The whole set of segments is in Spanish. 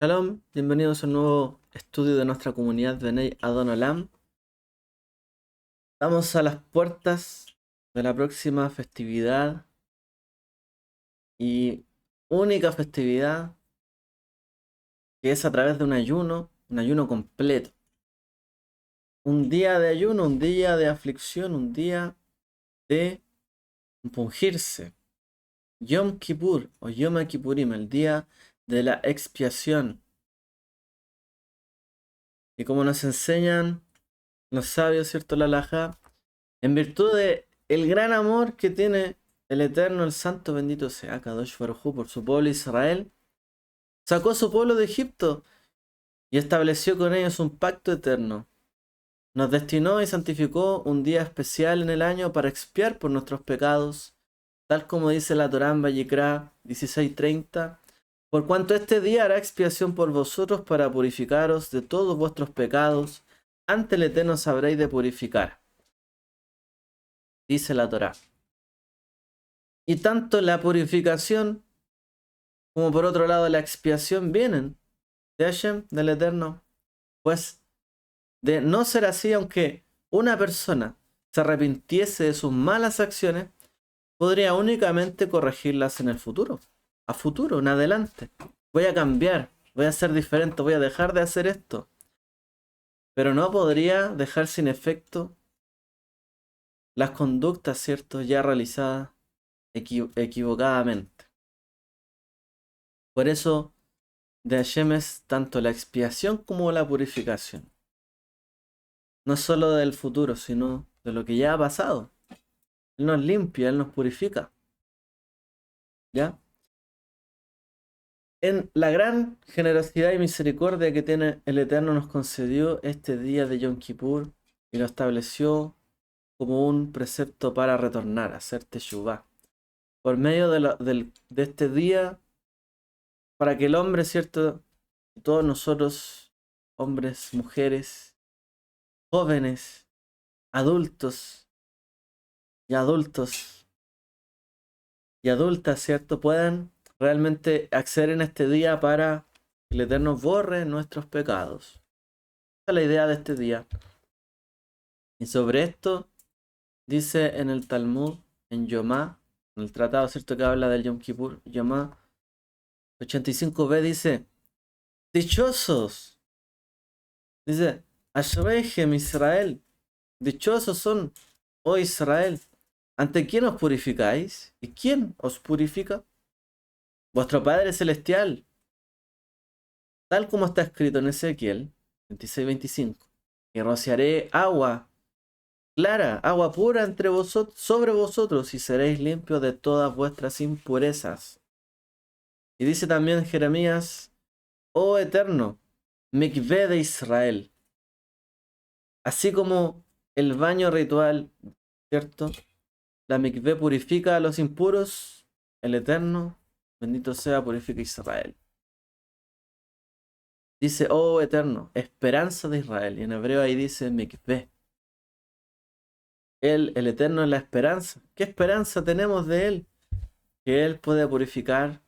Shalom, bienvenidos a un nuevo estudio de nuestra comunidad Benei Adon Olam. Estamos a las puertas de la próxima festividad y única festividad que es a través de un ayuno completo. Un día de ayuno, un día de aflicción, un día de pungirse. Yom Kippur o Yom Kippurim, el día de la expiación. Y como nos enseñan los sabios, ¿cierto? La halajá, en virtud de el gran amor que tiene el Eterno, el Santo, bendito sea Kadosh Baruj Hu, por su pueblo Israel, sacó a su pueblo de Egipto y estableció con ellos un pacto eterno. Nos destinó y santificó un día especial en el año para expiar por nuestros pecados, tal como dice la Torá en Vayikra 16:30, por cuanto este día hará expiación por vosotros para purificaros de todos vuestros pecados, ante el Eterno sabréis de purificar, dice la Torá. Y tanto la purificación como por otro lado la expiación vienen de Hashem, del Eterno. Pues de no ser así, aunque una persona se arrepintiese de sus malas acciones, podría únicamente corregirlas en el futuro, a futuro, en adelante. Voy a cambiar, voy a ser diferente, voy a dejar de hacer esto. Pero no podría dejar sin efecto las conductas, ¿cierto?, ya realizadas equivocadamente. Por eso de Hashem es tanto la expiación como la purificación. No solo del futuro, sino de lo que ya ha pasado. Él nos limpia, Él nos purifica. ¿Ya? En la gran generosidad y misericordia que tiene el Eterno nos concedió este día de Yom Kippur y lo estableció como un precepto para retornar, a hacer Teshuvah. Por medio de este día, para que el hombre, ¿cierto? Todos nosotros, hombres, mujeres, jóvenes, adultos y adultos y adultas, ¿cierto?, puedan realmente acceder en este día para que el Eterno borre nuestros pecados. Esa es la idea de este día. Y sobre esto dice en el Talmud, en Yomá, en el tratado, ¿cierto?, que habla del Yom Kippur, Yomá 85b dice, dichosos, dice, Ashreichem Israel, dichosos son, oh Israel, ¿ante quién os purificáis? ¿Y quién os purifica? Vuestro Padre Celestial, tal como está escrito en Ezequiel 26:25. Y rociaré agua clara, agua pura entre vosotros, sobre vosotros, y seréis limpios de todas vuestras impurezas. Y dice también Jeremías, oh Eterno, mikvé de Israel. Así como el baño ritual, ¿cierto? La mikvé purifica a los impuros, el Eterno, bendito sea, purifica a Israel. Dice, oh Eterno, esperanza de Israel. Y en hebreo ahí dice mikvé. Él, el Eterno, es la esperanza. ¿Qué esperanza tenemos de Él? Que Él puede purificar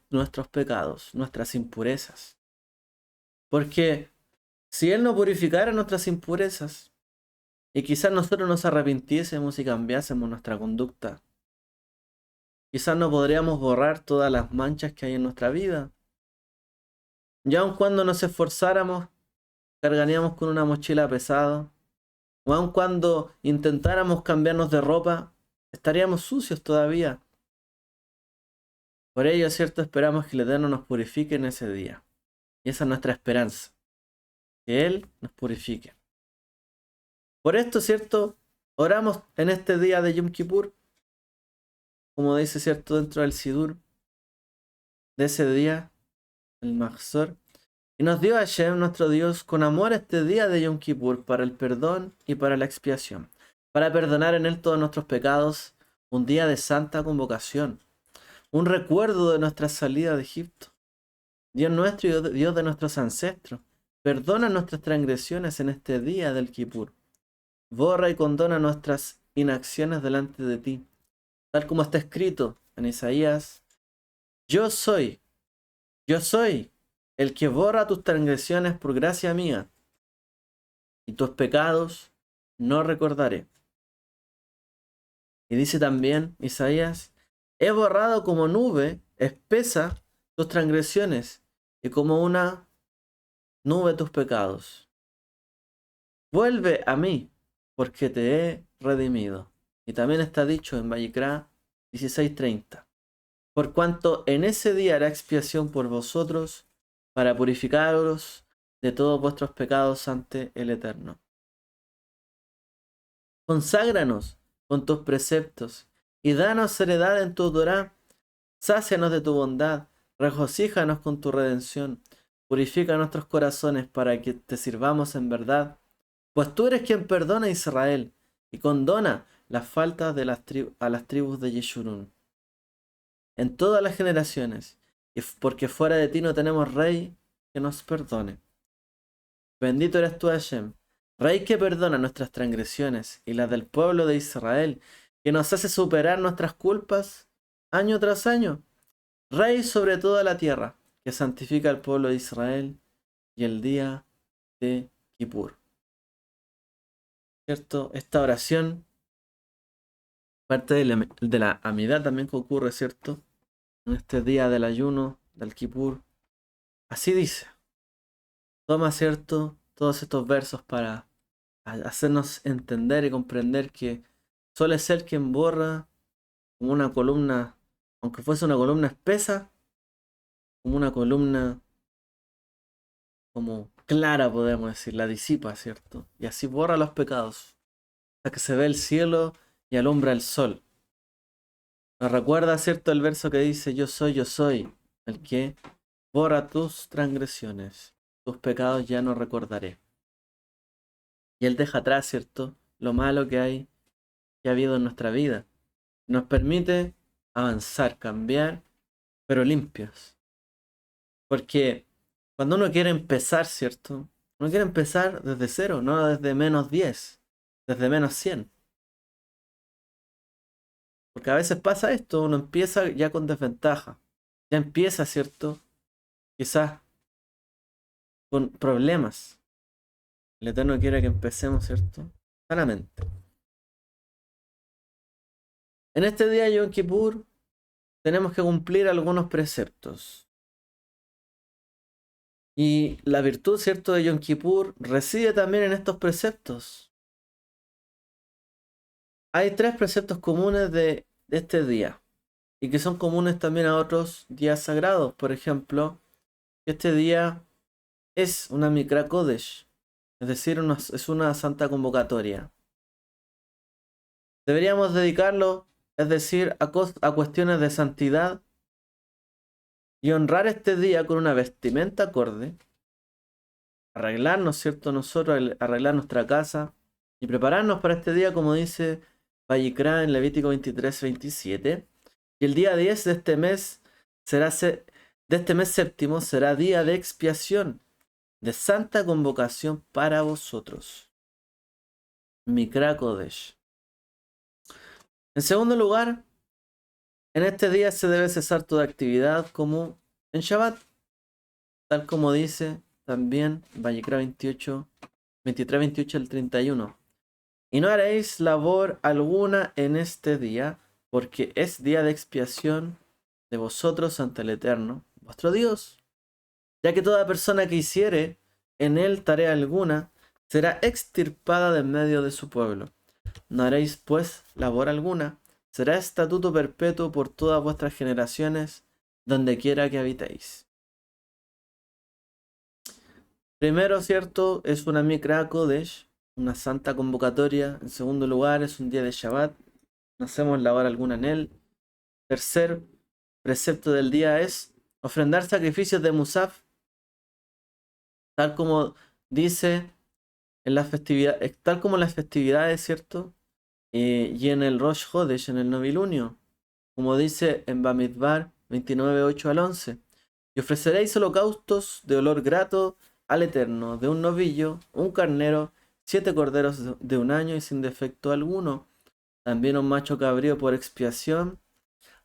nuestros pecados, nuestras impurezas. Porque si Él no purificara nuestras impurezas, y quizás nosotros nos arrepintiésemos y cambiásemos nuestra conducta, quizás no podríamos borrar todas las manchas que hay en nuestra vida. Y aun cuando nos esforzáramos, cargaríamos con una mochila pesada, o aun cuando intentáramos cambiarnos de ropa, estaríamos sucios todavía. Por ello, ¿cierto? Esperamos que el Eterno nos purifique en ese día. Y esa es nuestra esperanza, que Él nos purifique. Por esto, ¿cierto? Oramos en este día de Yom Kippur, como dice, ¿cierto? Dentro del Sidur, de ese día, el Mahzor. Y nos dio Hashem, nuestro Dios, con amor este día de Yom Kippur, para el perdón y para la expiación, para perdonar en Él todos nuestros pecados, un día de santa convocación, un recuerdo de nuestra salida de Egipto. Dios nuestro y Dios de nuestros ancestros, perdona nuestras transgresiones en este día del Kippur. Borra y condona nuestras inacciones delante de ti. Tal como está escrito en Isaías, yo soy el que borra tus transgresiones por gracia mía, y tus pecados no recordaré. Y dice también Isaías, he borrado como nube espesa tus transgresiones, y como una nube tus pecados. Vuelve a mí, porque te he redimido. Y también está dicho en Vallecrá 16:30. Por cuanto en ese día hará expiación por vosotros, para purificaros de todos vuestros pecados ante el Eterno. Conságranos con tus preceptos, y danos heredad en tu Torá. Sácianos de tu bondad, regocíjanos con tu redención. Purifica nuestros corazones para que te sirvamos en verdad. Pues tú eres quien perdona a Israel y condona las faltas de a las tribus de Yeshurun en todas las generaciones, y porque fuera de ti no tenemos rey que nos perdone. Bendito eres tú, Hashem, Rey que perdona nuestras transgresiones y las del pueblo de Israel, que nos hace superar nuestras culpas año tras año. Rey sobre toda la tierra, que santifica al pueblo de Israel y el día de Kippur. ¿Cierto? Esta oración, parte de la amidad también que ocurre, ¿cierto? En este día del ayuno, del Kippur. Así dice. Toma, ¿cierto? Todos estos versos para hacernos entender y comprender que suele ser quien borra como una columna, aunque fuese una columna espesa, como una columna como clara, podemos decir, la disipa, ¿cierto? Y así borra los pecados, hasta que se ve el cielo y alumbra el sol. Nos recuerda, ¿cierto?, el verso que dice, yo soy, el que borra tus transgresiones, tus pecados ya no recordaré. Y Él deja atrás, ¿cierto?, lo malo que ha habido en nuestra vida. Nos permite avanzar, cambiar, pero limpios. Porque cuando uno quiere empezar, ¿cierto? Uno quiere empezar desde cero, no desde -10, desde -100. Porque a veces pasa esto, uno empieza ya con desventaja. Ya empieza, ¿cierto? Quizás con problemas. El Eterno quiere que empecemos, ¿cierto? Sanamente. En este día de Yom Kippur tenemos que cumplir algunos preceptos. Y la virtud, ¿cierto?, de Yom Kippur reside también en estos preceptos. Hay 3 preceptos comunes de este día y que son comunes también a otros días sagrados. Por ejemplo, este día es una Mikra Kodesh, es decir, es una santa convocatoria. Deberíamos dedicarlo, es decir, a cuestiones de santidad y honrar este día con una vestimenta acorde, arreglarnos, ¿cierto?, nosotros, arreglar nuestra casa y prepararnos para este día, como dice Vayikra en Levítico 23:27. Y el día 10 de este mes séptimo será día de expiación, de santa convocación para vosotros. Mikra Kodesh. En segundo lugar, en este día se debe cesar toda actividad como en Shabbat, tal como dice también Vayikra 23:28 al 31. Y no haréis labor alguna en este día, porque es día de expiación de vosotros ante el Eterno, vuestro Dios. Ya que toda persona que hiciere en él tarea alguna, será extirpada de en medio de su pueblo. No haréis pues labor alguna, será estatuto perpetuo por todas vuestras generaciones, donde quiera que habitéis. Primero, ¿cierto?, es una Mikra Kodesh, una santa convocatoria. En segundo lugar, es un día de Shabbat, no hacemos labor alguna en él. Tercer precepto del día es ofrendar sacrificios de Musaf, tal como dice en las festividades, tal como en las festividades, ¿cierto? Y en el Rosh Hodesh, en el novilunio, como dice en Bamidbar 29:8 al 11. Y ofreceréis holocaustos de olor grato al Eterno, de un novillo, un carnero, 7 corderos de un año y sin defecto alguno. También un macho cabrío por expiación.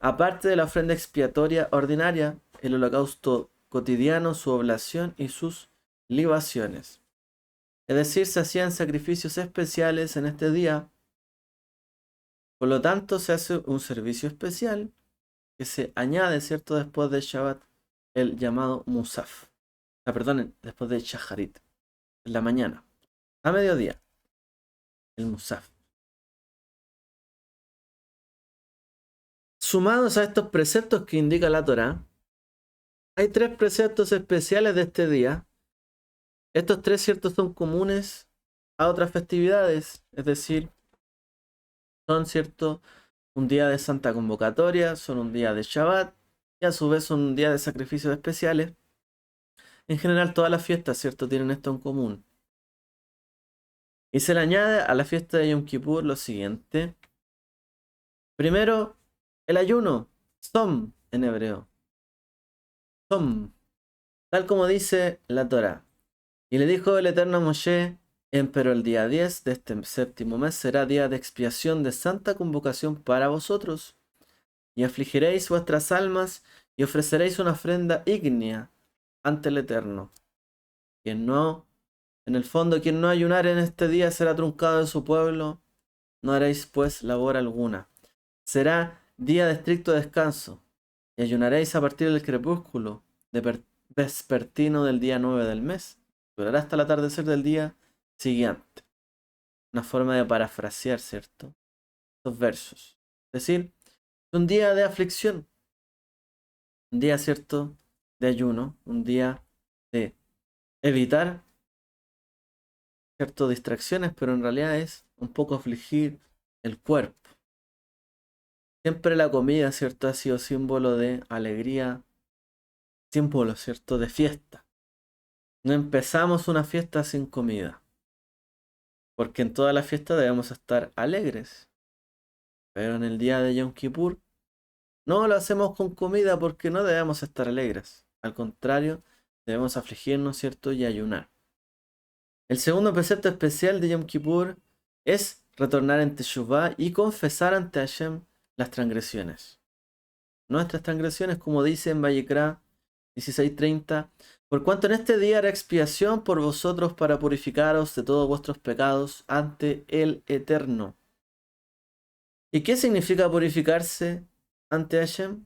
Aparte de la ofrenda expiatoria ordinaria, el holocausto cotidiano, su oblación y sus libaciones. Es decir, se hacían sacrificios especiales en este día. Por lo tanto, se hace un servicio especial que se añade, ¿cierto?, después de Shabbat, el llamado Musaf. Perdón, después de Shaharit, en la mañana, a mediodía, el Musaf. Sumados a estos preceptos que indica la Torá, hay 3 preceptos especiales de este día. Estos 3, ¿cierto?, son comunes a otras festividades, es decir, son, ¿cierto?, un día de Santa Convocatoria, son un día de Shabbat y a su vez son un día de sacrificios especiales. En general todas las fiestas, ¿cierto?, tienen esto en común. Y se le añade a la fiesta de Yom Kippur lo siguiente. Primero, el ayuno, Tzom en hebreo. Tzom, tal como dice la Torá. Y le dijo el Eterno a Moshe: Empero el día 10 de este 7º mes será día de expiación de santa convocación para vosotros. Y afligiréis vuestras almas y ofreceréis una ofrenda ígnea ante el Eterno. Quien no, en el fondo, quien no ayunare en este día será truncado de su pueblo. No haréis pues labor alguna. Será día de estricto descanso. Y ayunaréis a partir del crepúsculo vespertino del día 9 del mes. Durará hasta el atardecer del día siguiente. Una forma de parafrasear, ¿cierto?, estos versos. Es decir, un día de aflicción. Un día, ¿cierto?, de ayuno. Un día de evitar, ¿cierto?, distracciones, pero en realidad es un poco afligir el cuerpo. Siempre la comida, ¿cierto?, ha sido símbolo de alegría, símbolo, ¿cierto?, de fiesta. No empezamos una fiesta sin comida, porque en toda la fiesta debemos estar alegres. Pero en el día de Yom Kippur no lo hacemos con comida porque no debemos estar alegres. Al contrario, debemos afligirnos, ¿cierto?, y ayunar. El segundo precepto especial de Yom Kippur es retornar en Teshuvá y confesar ante Hashem las transgresiones. Nuestras transgresiones, como dice en Vayikra 16:30, por cuanto en este día hará expiación por vosotros para purificaros de todos vuestros pecados ante el Eterno. ¿Y qué significa purificarse ante Hashem?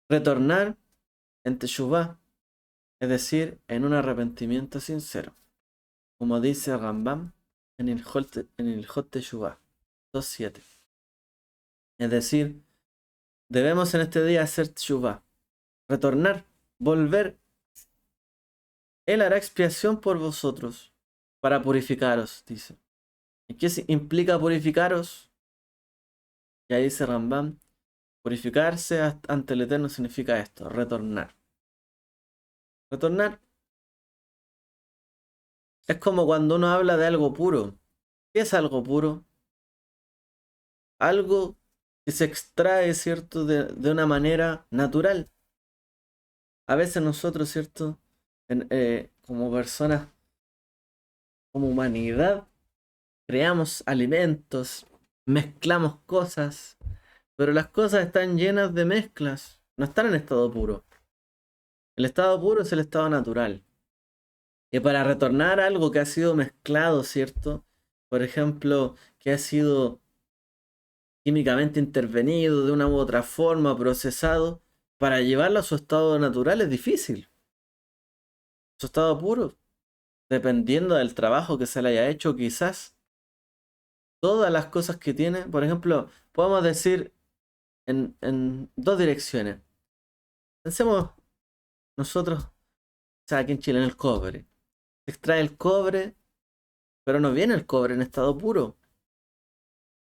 Retornar en Teshuvá, es decir, en un arrepentimiento sincero. Como dice Rambam en el Hot Teshuvá 2.7. Es decir, debemos en este día hacer Teshuvá, retornar, volver. Él hará expiación por vosotros para purificaros, dice. ¿Y qué implica purificaros? Y ahí dice Rambam, purificarse ante el Eterno significa esto, retornar. Retornar es como cuando uno habla de algo puro. ¿Qué es algo puro? Algo que se extrae, ¿cierto?, de una manera natural. A veces nosotros, ¿cierto?, como personas, como humanidad, creamos alimentos, mezclamos cosas, pero las cosas están llenas de mezclas, no están en estado puro. El estado puro es el estado natural. Y para retornar a algo que ha sido mezclado, ¿cierto? Por ejemplo, que ha sido químicamente intervenido de una u otra forma, procesado, para llevarlo a su estado natural es difícil. Su estado puro, dependiendo del trabajo que se le haya hecho, quizás todas las cosas que tiene, por ejemplo, podemos decir en 2 direcciones. Pensemos nosotros, o sea, aquí en Chile, en el cobre. Se extrae el cobre, pero no viene el cobre en estado puro.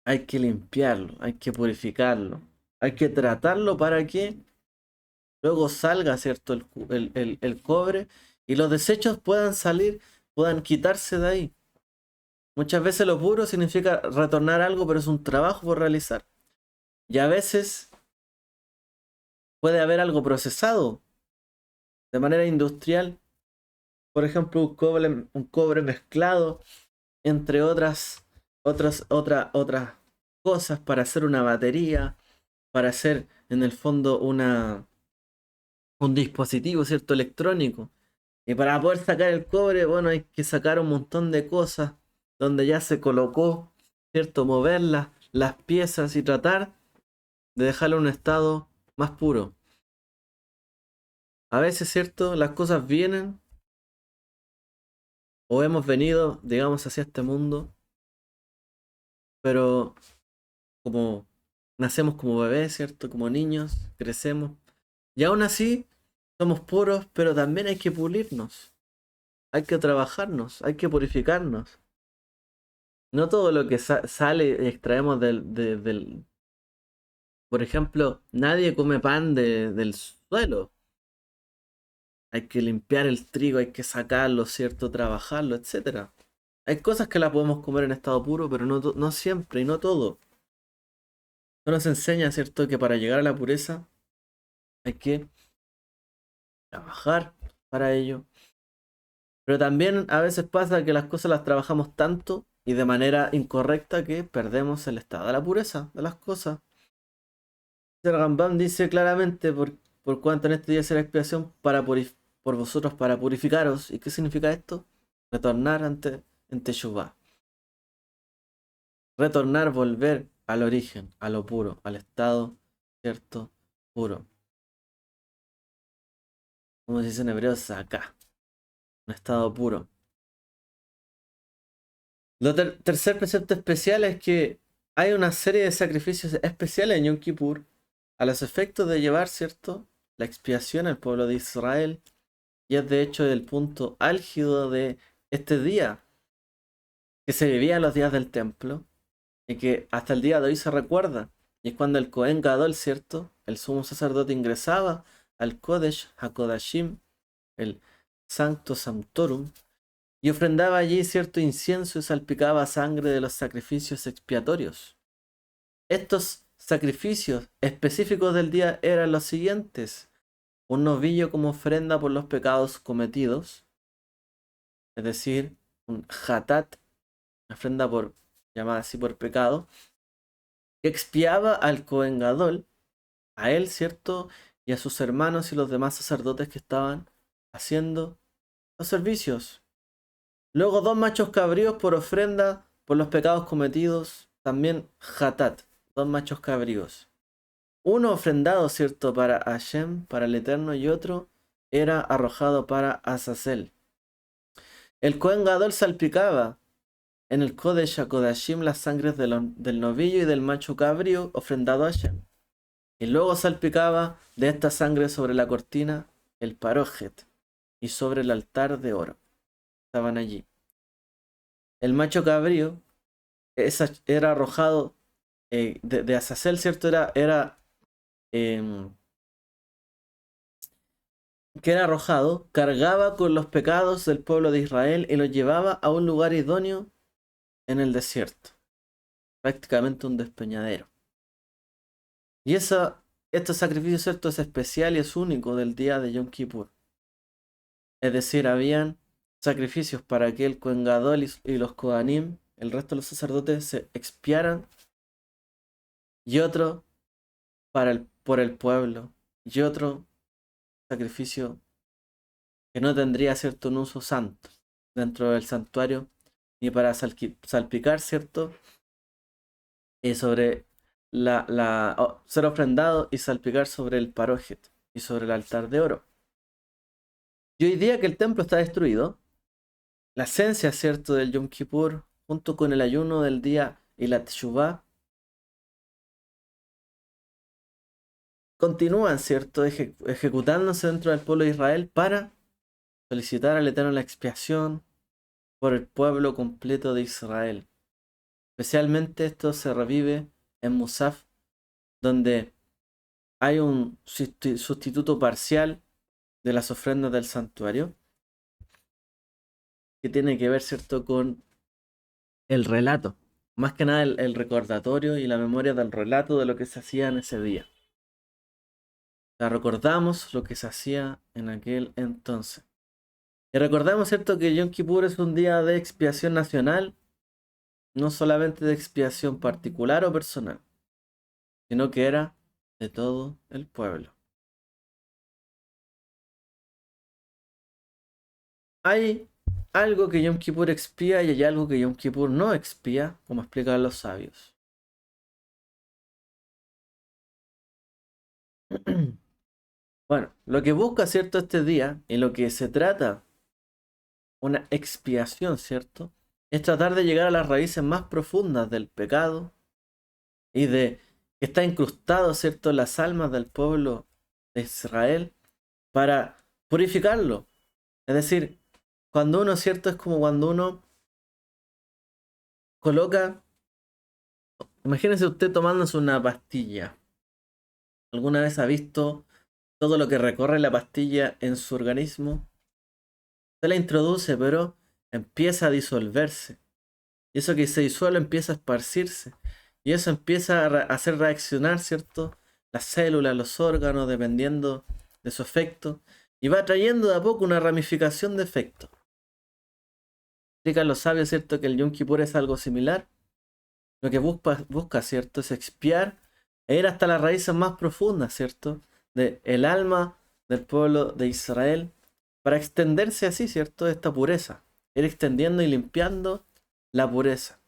Hay que limpiarlo, hay que purificarlo, hay que tratarlo para que luego salga, ¿cierto?, el cobre y los desechos puedan salir, puedan quitarse de ahí. Muchas veces lo puro significa retornar algo, pero es un trabajo por realizar. Y a veces puede haber algo procesado de manera industrial. Por ejemplo, un cobre mezclado entre otras cosas para hacer una batería, para hacer en el fondo un dispositivo, ¿cierto? Electrónico. Y para poder sacar el cobre, bueno, hay que sacar un montón de cosas donde ya se colocó, ¿cierto? Mover las piezas y tratar de dejarlo en un estado más puro. A veces, ¿cierto? Las cosas vienen o hemos venido, digamos, hacia este mundo, pero como nacemos como bebés, ¿cierto? Como niños, crecemos. Y aún así, somos puros, pero también hay que pulirnos. Hay que trabajarnos, hay que purificarnos. No todo lo que sale y extraemos del... Por ejemplo, nadie come pan del suelo. Hay que limpiar el trigo, hay que sacarlo, ¿cierto? Trabajarlo, etcétera. Hay cosas que las podemos comer en estado puro, pero no siempre y no todo. No nos enseña, ¿cierto?, que para llegar a la pureza hay que trabajar para ello. Pero también a veces pasa que las cosas las trabajamos tanto y de manera incorrecta que perdemos el estado de la pureza de las cosas. El Rambam dice claramente por cuanto en este día será expiación por vosotros para purificaros. ¿Y qué significa esto? Retornar en Teshuvah. Retornar, volver al origen, a lo puro, al estado, ¿cierto? Puro. Como se dice en hebreo, acá, un estado puro. Lo tercer precepto especial es que hay una serie de sacrificios especiales en Yom Kippur a los efectos de llevar, ¿cierto?, la expiación al pueblo de Israel. Y es de hecho el punto álgido de este día que se vivía en los días del templo y que hasta el día de hoy se recuerda. Y es cuando el Cohen Gadol, ¿cierto?, el sumo sacerdote, ingresaba al Kodesh HaKodashim, el Sancto Sanctorum, y ofrendaba allí cierto incienso y salpicaba sangre de los sacrificios expiatorios. Estos sacrificios específicos del día eran los siguientes: un novillo como ofrenda por los pecados cometidos, es decir, un hatat, ofrenda llamada así por pecado, que expiaba al Cohen Gadol, a él, ¿cierto?, y a sus hermanos y los demás sacerdotes que estaban haciendo los servicios. Luego 2 machos cabríos por ofrenda por los pecados cometidos, también hatat, 2 machos cabríos. Uno ofrendado, ¿cierto?, para Hashem, para el Eterno, y otro era arrojado para Azazel. El Cohen Gadol salpicaba en el Kodesh HaKodashim las sangres del novillo y del macho cabrío ofrendado a Hashem. Y luego salpicaba de esta sangre sobre la cortina, el parojet, y sobre el altar de oro. Estaban allí. El macho cabrío era arrojado de Azazel, ¿cierto? Em, que era arrojado, cargaba con los pecados del pueblo de Israel y los llevaba a un lugar idóneo en el desierto. Prácticamente un despeñadero. Y este sacrificio, ¿cierto?, es especial y es único del día de Yom Kippur. Es decir, habían sacrificios para que el Cohen Gadol y los Kohanim, el resto de los sacerdotes, se expiaran, y otro por el pueblo, y otro sacrificio que no tendría, ¿cierto?, un uso santo dentro del santuario, ni para salpicar, ¿cierto?, sobre ser ofrendado y salpicar sobre el parojet y sobre el altar de oro. Y hoy día que el templo está destruido, la esencia, ¿cierto?, del Yom Kippur, junto con el ayuno del día y la Teshuvah, continúan, ¿cierto?, ejecutándose dentro del pueblo de Israel para solicitar al Eterno la expiación por el pueblo completo de Israel. Especialmente esto se revive en Musaf, donde hay un sustituto parcial de las ofrendas del santuario, que tiene que ver, ¿cierto?, con el relato. Más que nada el recordatorio y la memoria del relato de lo que se hacía en ese día. Recordamos lo que se hacía en aquel entonces. Y recordamos, ¿cierto?, que Yom Kippur es un día de expiación nacional, no solamente de expiación particular o personal, sino que era de todo el pueblo. hay algo que Yom Kippur expía y hay algo que Yom Kippur no expía, como explican los sabios. Bueno, lo que busca, ¿cierto?, este día y lo que se trata, una expiación, ¿cierto?, es tratar de llegar a las raíces más profundas del pecado y de que está incrustado, ¿cierto?, en las almas del pueblo de Israel para purificarlo. Es decir, cuando uno, ¿cierto?, es como cuando uno coloca, imagínese usted tomándose una pastilla. ¿Alguna vez ha visto todo lo que recorre la pastilla en su organismo? Se la introduce, pero empieza a disolverse. Y eso que se disuelve empieza a esparcirse. Y eso empieza a hacer reaccionar, ¿cierto?, las células, los órganos, dependiendo de su efecto. Y va trayendo de a poco una ramificación de efectos. Explican los sabios, ¿cierto?, que el Yom Kippur es algo similar. Lo que busca, ¿cierto?, es expiar e ir hasta las raíces más profundas, ¿cierto?, de el alma del pueblo de Israel, para extenderse así, ¿cierto?, esta pureza. Ir extendiendo y limpiando la pureza.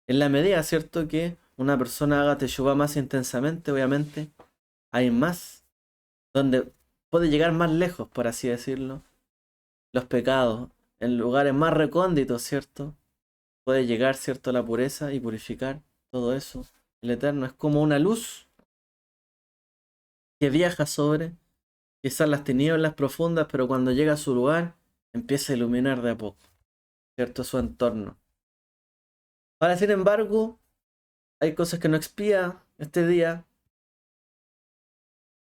En la medida, ¿cierto?, que una persona haga teshuvá más intensamente, obviamente, hay más, donde puede llegar más lejos, por así decirlo, los pecados, en lugares más recónditos, ¿cierto? Puede llegar, ¿cierto?, a la pureza y purificar todo eso. El Eterno es como una luz que viaja sobre quizás las tinieblas profundas, pero cuando llega a su lugar, empieza a iluminar de a poco, ¿cierto?, su entorno. Ahora, sin embargo, hay cosas que no expía este día,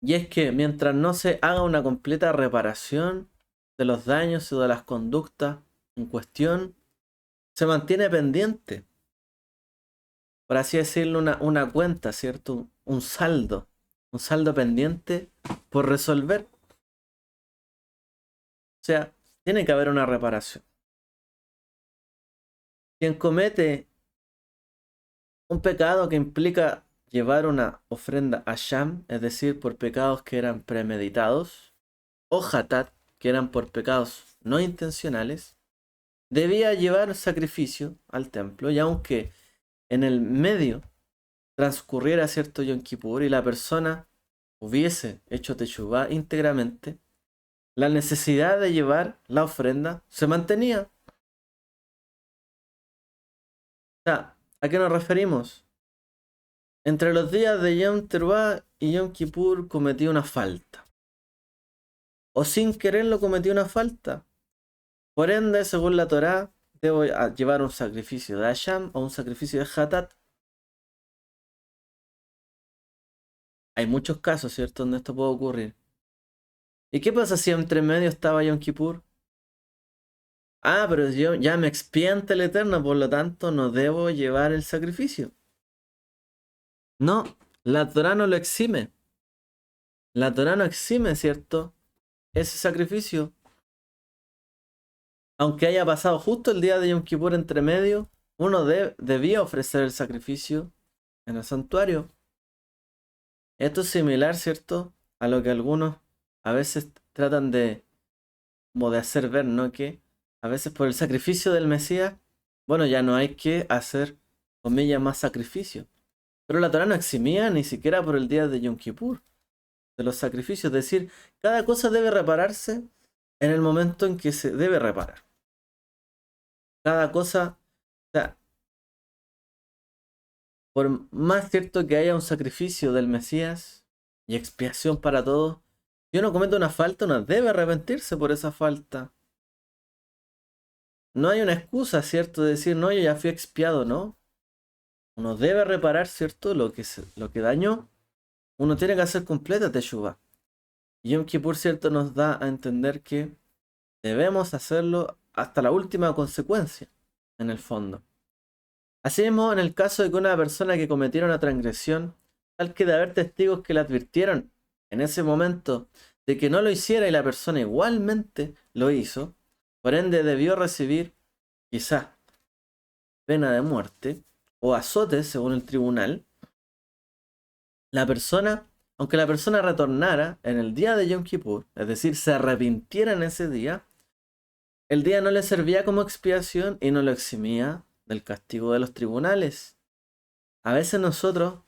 y es que mientras no se haga una completa reparación de los daños y de las conductas en cuestión, se mantiene pendiente, por así decirlo, una cuenta, ¿cierto? Un saldo pendiente por resolver. O sea, tiene que haber una reparación. Quien comete un pecado que implica llevar una ofrenda a Sham, es decir, por pecados que eran premeditados, o Hatat, que eran por pecados no intencionales, debía llevar sacrificio al templo, y aunque en el medio transcurriera cierto Yom Kippur y la persona hubiese hecho Teshuvá íntegramente, la necesidad de llevar la ofrenda se mantenía. O sea, ¿a qué nos referimos? Entre los días de Yom Teruah y Yom Kippur cometí una falta. O sin quererlo cometí una falta. Por ende, según la Torá, debo llevar un sacrificio de Hashem o un sacrificio de Hatat. Hay muchos casos, ¿cierto?, donde esto puede ocurrir. ¿Y qué pasa si entre medio estaba Yom Kippur? Ah, pero yo ya me expié ante el Eterno, por lo tanto no debo llevar el sacrificio. No, la Torá no lo exime. La Torá no exime, ¿cierto?, ese sacrificio. Aunque haya pasado justo el día de Yom Kippur entre medio, uno debía ofrecer el sacrificio en el santuario. Esto es similar, ¿cierto?, a lo que algunos a veces tratan de, como de hacer ver, ¿no? Que a veces por el sacrificio del Mesías, bueno, ya no hay que hacer, comillas, más sacrificio. Pero la Torá no eximía ni siquiera por el día de Yom Kippur de los sacrificios. Es decir, cada cosa debe repararse en el momento en que se debe reparar. Cada cosa, o sea, por más cierto que haya un sacrificio del Mesías y expiación para todos, si uno comete una falta, uno debe arrepentirse por esa falta. No hay una excusa, ¿cierto?, de decir, no, yo ya fui expiado, ¿no? Uno debe reparar, ¿cierto?, lo que dañó. Uno tiene que hacer completa teshuva. Y Yom Kippur, ¿cierto?, nos da a entender que debemos hacerlo hasta la última consecuencia, en el fondo. Asimismo, en el caso de que una persona que cometiera una transgresión, tal que de haber testigos que le advirtieron en ese momento de que no lo hiciera y la persona igualmente lo hizo, por ende debió recibir quizás pena de muerte o azotes según el tribunal, la persona, aunque la persona retornara en el día de Yom Kippur, es decir, se arrepintiera en ese día, el día no le servía como expiación y no lo eximía del castigo de los tribunales. A veces nosotros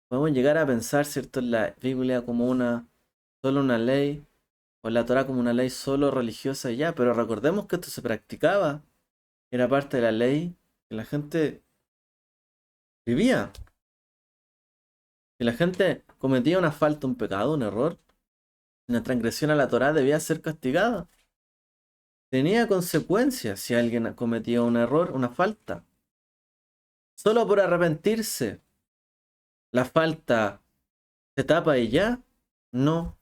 podemos llegar a pensar, ¿cierto?, en la Biblia como solo una ley, o en la Torah como una ley solo religiosa y ya, pero recordemos que esto se practicaba, era parte de la ley que la gente vivía. Si la gente cometía una falta, un pecado, un error, una transgresión a la Torah debía ser castigada. Tenía consecuencias si alguien cometía un error, una falta. Solo por arrepentirse, la falta se tapa y ya. No.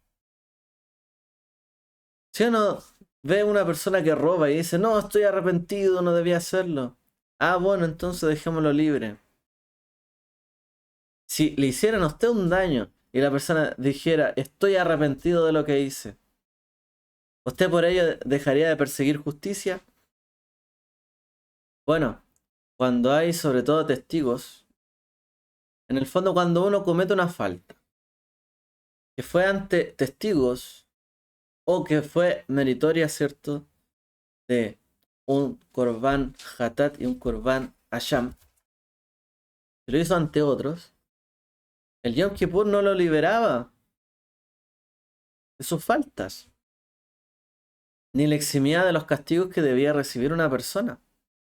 Si uno ve una persona que roba y dice, no, estoy arrepentido, no debía hacerlo. Ah, bueno, entonces dejémoslo libre. Si le hicieran a usted un daño y la persona dijera, estoy arrepentido de lo que hice, ¿usted por ello dejaría de perseguir justicia? Bueno, cuando hay sobre todo testigos, en el fondo cuando uno comete una falta, que fue ante testigos o que fue meritoria, ¿cierto?, de un Korban Hatat y un Korban Asham, si lo hizo ante otros, el Yom Kippur no lo liberaba de sus faltas, ni le eximía de los castigos que debía recibir una persona,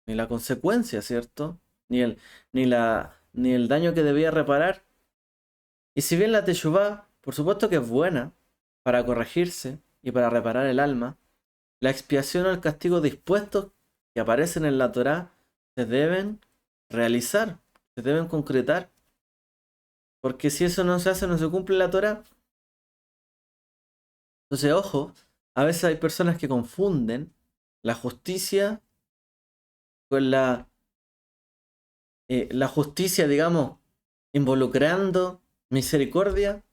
ni la consecuencia, ¿cierto? Ni el daño que debía reparar. Y si bien la Teshuvá, por supuesto que es buena para corregirse y para reparar el alma, la expiación o el castigo dispuestos que aparecen en la Torá se deben realizar, se deben concretar. Porque si eso no se hace, no se cumple la Torá. Entonces, ojo, a veces hay personas que confunden la justicia con la justicia, digamos, involucrando misericordia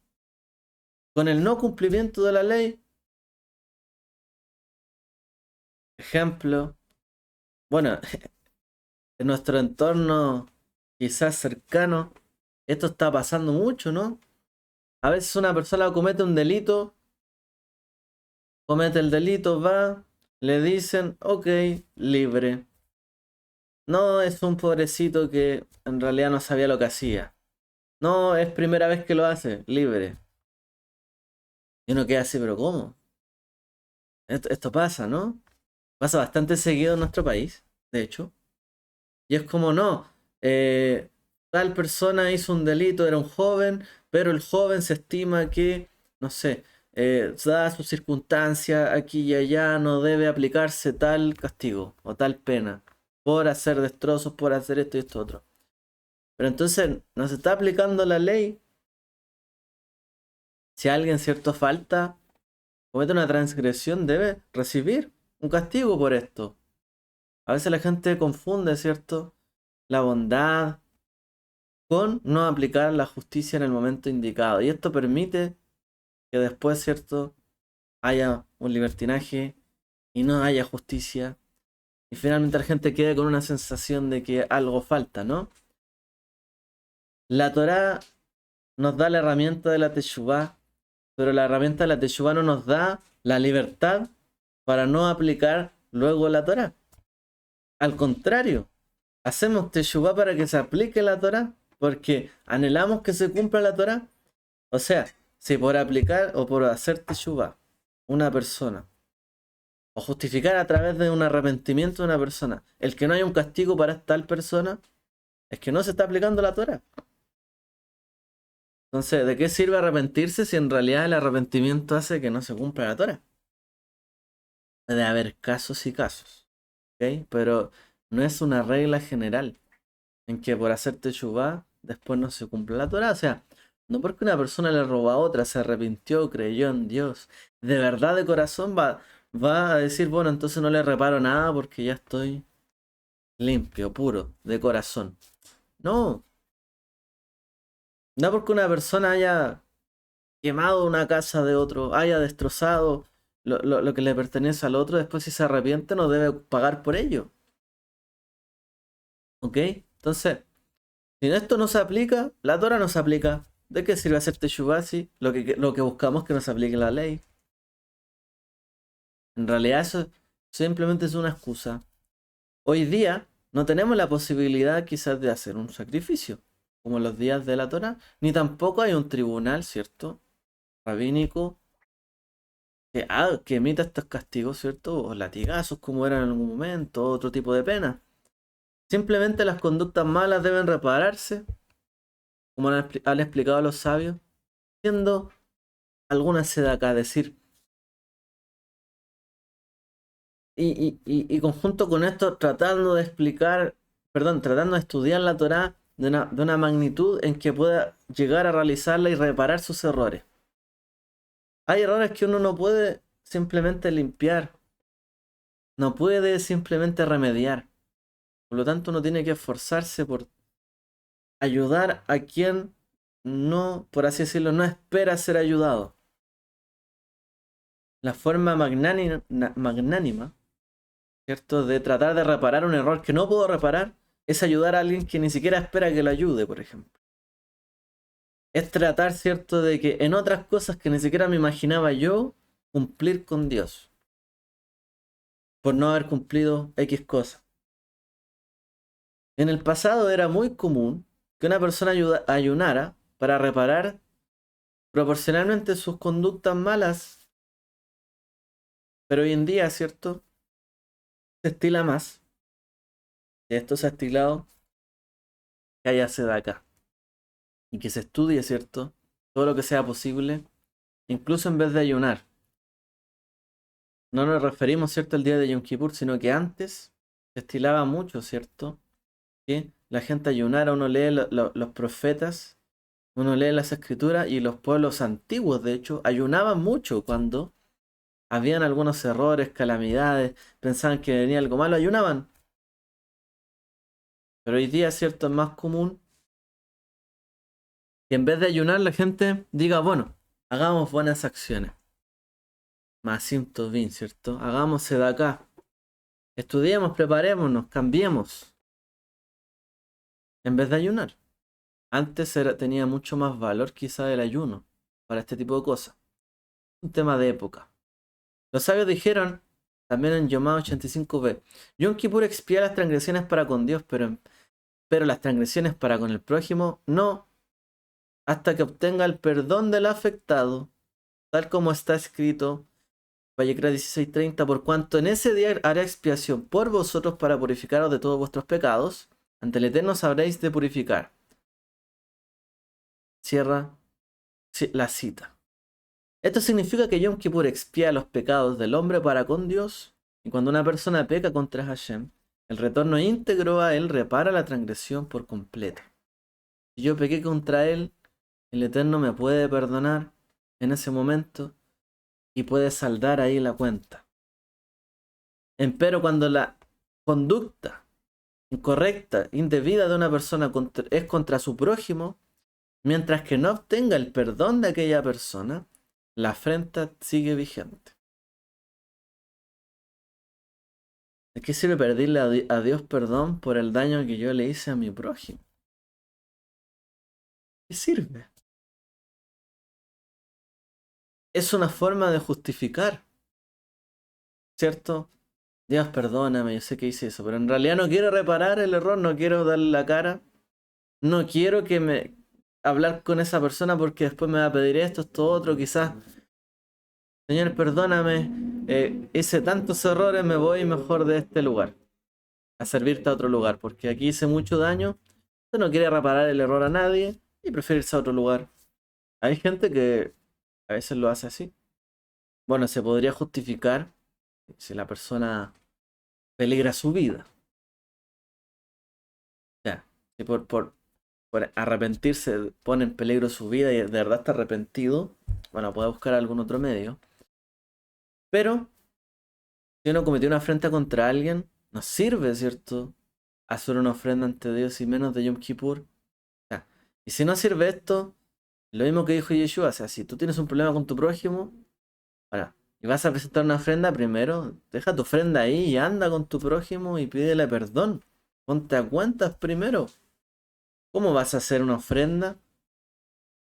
con el no cumplimiento de la ley. Ejemplo, bueno, en nuestro entorno quizás cercano, esto está pasando mucho, ¿no? A veces una persona comete un delito, comete el delito, va, le dicen, ok, libre. No es un pobrecito que en realidad no sabía lo que hacía. No, es primera vez que lo hace, libre. Y uno queda así, pero ¿cómo? Esto pasa, ¿no? Pasa bastante seguido en nuestro país, de hecho. Y es como, no, tal persona hizo un delito, era un joven, pero el joven se estima que, no sé, dadas sus circunstancias aquí y allá, no debe aplicarse tal castigo o tal pena por hacer destrozos, por hacer esto y esto otro. Pero entonces no se está aplicando la ley. Si alguien, cierto, falta, comete una transgresión, debe recibir un castigo por esto. A veces la gente confunde, ¿cierto?, la bondad con no aplicar la justicia en el momento indicado. Y esto permite que después, ¿cierto?, haya un libertinaje y no haya justicia. Y finalmente la gente quede con una sensación de que algo falta, ¿no? La Torá nos da la herramienta de la Teshuvá, pero la herramienta de la Teshuvá no nos da la libertad para no aplicar luego la Torá. Al contrario, hacemos Teshuvá para que se aplique la Torá, porque anhelamos que se cumpla la Torá. O sea, si por aplicar o por hacer Teshuvá una persona, o justificar a través de un arrepentimiento de una persona, el que no hay un castigo para tal persona, es que no se está aplicando la Torá. Entonces, ¿de qué sirve arrepentirse si en realidad el arrepentimiento hace que no se cumpla la Torá? Debe haber casos y casos, ¿ok? Pero no es una regla general en que por hacer teshuvá después no se cumple la Torá. O sea, no porque una persona le robó a otra, se arrepintió, creyó en Dios, de verdad de corazón va a decir, bueno, entonces no le reparo nada porque ya estoy limpio, puro, de corazón. No, no porque una persona haya quemado una casa de otro, haya destrozado lo que le pertenece al otro, después si se arrepiente no debe pagar por ello. ¿Ok? Entonces, si esto no se aplica, la Torah no se aplica. ¿De qué sirve hacer teshuvá si lo que buscamos es que nos aplique la ley? En realidad eso Simplemente es una excusa. Hoy día no tenemos la posibilidad quizás de hacer un sacrificio, como en los días de la Torá, ni tampoco hay un tribunal, ¿cierto? Rabínico que emita estos castigos, ¿cierto? O latigazos como eran en algún momento, otro tipo de pena. Simplemente las conductas malas deben repararse, como han explicado los sabios, siendo alguna acá decir. Y conjunto con esto, tratando de explicar, perdón, tratando de estudiar la Torá de una magnitud en que pueda llegar a realizarla y reparar sus errores. Hay errores que uno no puede simplemente limpiar, no puede simplemente remediar. Por lo tanto, uno tiene que esforzarse por ayudar a quien no, por así decirlo, no espera ser ayudado. La forma magnánima, ¿cierto? De tratar de reparar un error que no puedo reparar es ayudar a alguien que ni siquiera espera que lo ayude, por ejemplo. Es tratar, ¿cierto?, de que en otras cosas que ni siquiera me imaginaba yo, cumplir con Dios. Por no haber cumplido X cosas. En el pasado era muy común que una persona ayunara para reparar proporcionalmente sus conductas malas. Pero hoy en día, ¿cierto? Se estila más. Y esto se ha estilado que haya acá. Y que se estudie, ¿cierto? Todo lo que sea posible, incluso en vez de ayunar. No nos referimos, ¿cierto?, al día de Yom Kippur, sino que antes se estilaba mucho, ¿cierto? Que la gente ayunara, uno lee los profetas, uno lee las escrituras y los pueblos antiguos, de hecho, ayunaban mucho cuando habían algunos errores, calamidades, pensaban que venía algo malo, ayunaban. Pero hoy día, ¿cierto?, es más común que en vez de ayunar la gente diga, bueno, hagamos buenas acciones. Masim Tovin, ¿cierto? Hagamos acá. Estudiemos, preparémonos, cambiemos. En vez de ayunar. Antes tenía mucho más valor quizá el ayuno para este tipo de cosas. Un tema de época. Los sabios dijeron, también en Yomá 85b, Yom Kippur expía las transgresiones para con Dios, pero las transgresiones para con el prójimo no, hasta que obtenga el perdón del afectado, tal como está escrito, Vallecra 16:30, por cuanto en ese día hará expiación por vosotros para purificaros de todos vuestros pecados, ante el Eterno sabréis de purificar. Cierra la cita. Esto significa que Yom Kippur expía los pecados del hombre para con Dios, y cuando una persona peca contra Hashem, el retorno íntegro a él repara la transgresión por completo. Si yo pequé contra él, el Eterno me puede perdonar en ese momento y puede saldar ahí la cuenta. Empero cuando la conducta incorrecta, indebida de una persona es contra su prójimo, mientras que no obtenga el perdón de aquella persona, la afrenta sigue vigente. ¿De qué sirve pedirle a Dios perdón por el daño que yo le hice a mi prójimo? ¿Qué sirve? Es una forma de justificar, ¿cierto? Dios, perdóname, yo sé que hice eso, pero en realidad no quiero reparar el error, no quiero darle la cara, no quiero hablar con esa persona porque después me va a pedir esto otro, quizás. Señor, perdóname, hice tantos errores, me voy mejor de este lugar, a servirte a otro lugar, porque aquí hice mucho daño, usted no quiere reparar el error a nadie y prefiere irse a otro lugar. Hay gente que a veces lo hace así. Bueno, se podría justificar si la persona peligra su vida. Ya, si por arrepentirse pone en peligro su vida y de verdad está arrepentido, bueno, puede buscar algún otro medio. Pero si uno cometió una afrenta contra alguien, nos sirve, ¿cierto?, hacer una ofrenda ante Dios y menos de Yom Kippur. Ya. Y si no sirve esto, lo mismo que dijo Yeshua, o sea, si tú tienes un problema con tu prójimo, bueno, y vas a presentar una ofrenda, primero deja tu ofrenda ahí y anda con tu prójimo y pídele perdón. Ponte a cuentas primero. ¿Cómo vas a hacer una ofrenda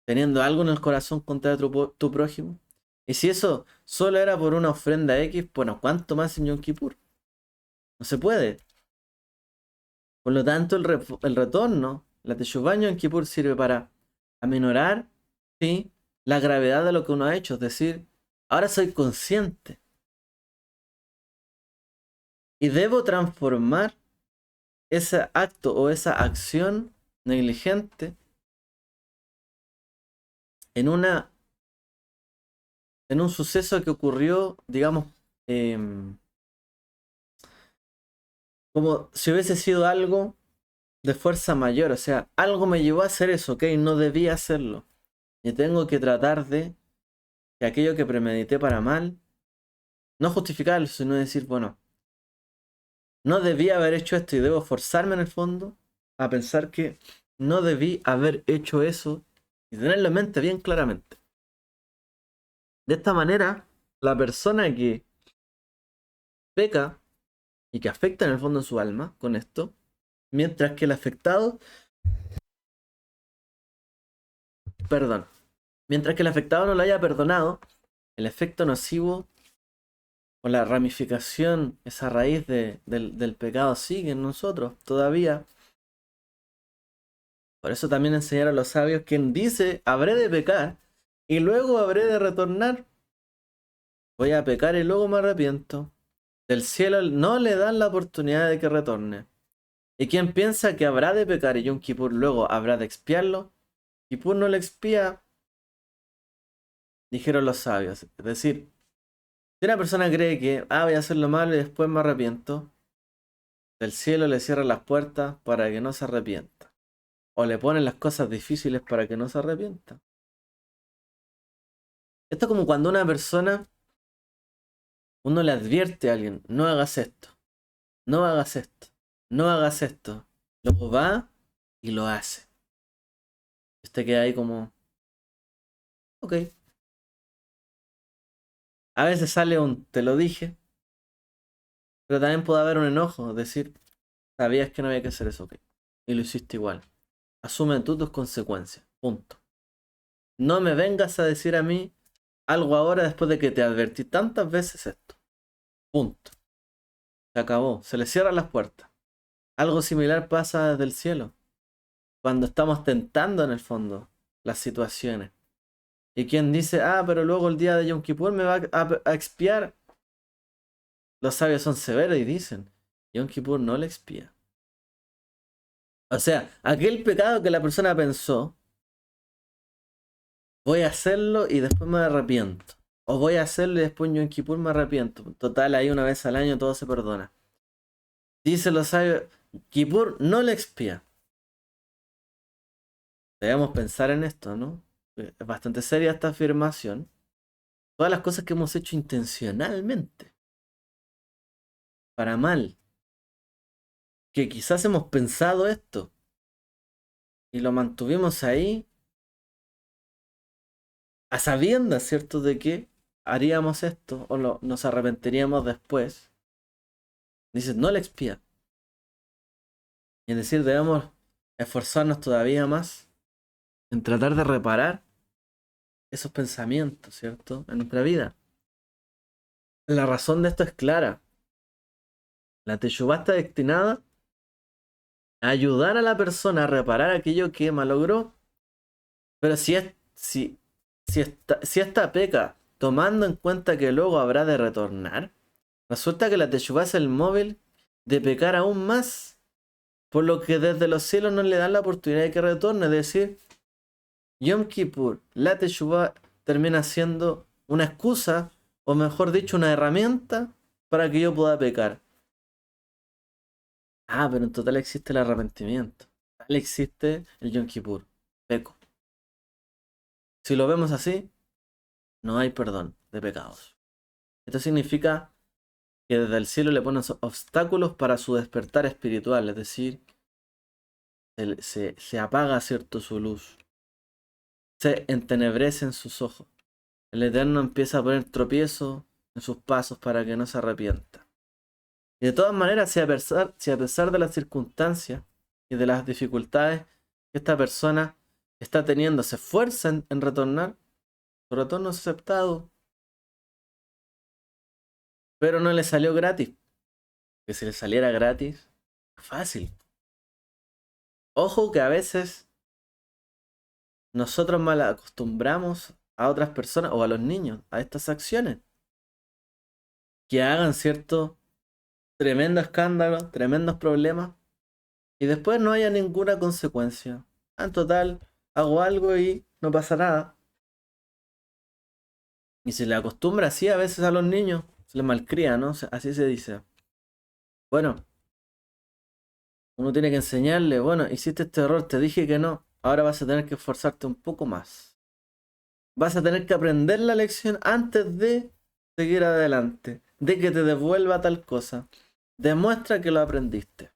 teniendo algo en el corazón contra tu prójimo? Y si eso solo era por una ofrenda X, bueno, ¿cuánto más en Yom Kippur? No se puede. Por lo tanto, el retorno, la Teshuvá en Yom Kippur sirve para aminorar, ¿sí?, la gravedad de lo que uno ha hecho. Es decir, ahora soy consciente y debo transformar ese acto o esa acción negligente en en un suceso que ocurrió, digamos, como si hubiese sido algo de fuerza mayor. O sea, algo me llevó a hacer eso, ¿ok? No debía hacerlo. Y tengo que tratar de que aquello que premedité para mal, no justificarlo, sino decir, bueno, no debía haber hecho esto y debo forzarme en el fondo a pensar que no debí haber hecho eso y tenerlo en mente bien claramente. De esta manera, la persona que peca y que afecta en el fondo en su alma con esto, mientras que el afectado, perdón, mientras que el afectado no lo haya perdonado, el efecto nocivo o la ramificación, esa raíz del pecado sigue en nosotros todavía. Por eso también enseñaron los sabios: quien dice habré de pecar y luego habré de retornar, voy a pecar y luego me arrepiento, del cielo no le dan la oportunidad de que retorne. Y quien piensa que habrá de pecar y Yom Kippur luego habrá de expiarlo, Kippur no le expía, dijeron los sabios. Es decir, si una persona cree que voy a hacer lo malo y después me arrepiento, del cielo le cierran las puertas para que no se arrepienta. O le ponen las cosas difíciles para que no se arrepienta. Esto es como cuando una persona, uno le advierte a alguien: no hagas esto, no hagas esto, no hagas esto. Luego va y lo hace. Usted queda ahí como, ok. A veces sale un te lo dije, pero también puede haber un enojo, decir, sabías que no había que hacer eso, ok. Y lo hiciste igual. Asume tú tus consecuencias. Punto. No me vengas a decir a mí algo ahora después de que te advertí tantas veces esto. Punto. Se acabó. Se le cierran las puertas. Algo similar pasa desde el cielo, cuando estamos tentando en el fondo las situaciones. Y quien dice, pero luego el día de Yom Kippur me va a expiar. Los sabios son severos y dicen, Yom Kippur no le expía. O sea, aquel pecado que la persona pensó, voy a hacerlo y después me arrepiento. O voy a hacerlo y después en Yom Kippur me arrepiento. Total, ahí una vez al año todo se perdona. Dicen los sabios, Kippur no le expía. Debemos pensar en esto, ¿no? Es bastante seria esta afirmación. Todas las cosas que hemos hecho intencionalmente, para mal, que quizás hemos pensado esto y lo mantuvimos ahí a sabiendas, ¿cierto?, de que haríamos esto o nos arrepentiríamos después. Dices, no le expía. Y es decir, debemos esforzarnos todavía más en tratar de reparar esos pensamientos, ¿cierto?, en nuestra vida. La razón de esto es clara. La teshuvá está destinada a ayudar a la persona a reparar aquello que malogró. Pero si esta peca, tomando en cuenta que luego habrá de retornar, resulta que la teshuvá es el móvil de pecar aún más, por lo que desde los cielos no le dan la oportunidad de que retorne. Es decir, Yom Kippur, la teshuvá, termina siendo una excusa, o mejor dicho, una herramienta para que yo pueda pecar. Pero en total existe el arrepentimiento. En total existe el Yom Kippur. Peco. Si lo vemos así, no hay perdón de pecados. Esto significa que desde el cielo le ponen obstáculos para su despertar espiritual, es decir, se apaga, ¿cierto?, su luz. Se entenebrecen sus ojos. El Eterno empieza a poner tropiezo en sus pasos para que no se arrepienta. Y de todas maneras, si a pesar de las circunstancias y de las dificultades que esta persona está teniendo, se esfuerza en retornar, su retorno es aceptado. Pero no le salió gratis. que si le saliera gratis, fácil. Ojo que a veces nosotros mal acostumbramos a otras personas o a los niños a estas acciones. Que hagan cierto tremendo escándalo, tremendos problemas y después no haya ninguna consecuencia. En total, hago algo y no pasa nada. Y se le acostumbra así a veces a los niños, se les malcría, ¿no? Así se dice. Bueno, uno tiene que enseñarle, bueno, hiciste este error, te dije que no, ahora vas a tener que esforzarte un poco más. Vas a tener que aprender la lección antes de seguir adelante, de que te devuelva tal cosa. Demuestra que lo aprendiste.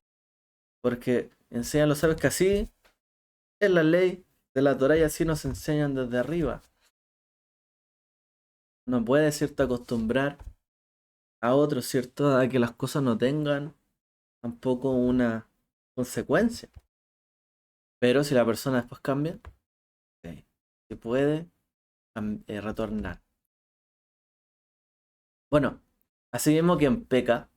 Porque enséñalo, sabes que así es la ley de la Torá y así nos enseñan desde arriba. No puedes, ¿cierto?, acostumbrar a otros, ¿cierto?, a que las cosas no tengan tampoco una consecuencia. Pero si la persona después cambia, ok, se puede retornar. Bueno, así mismo quien peca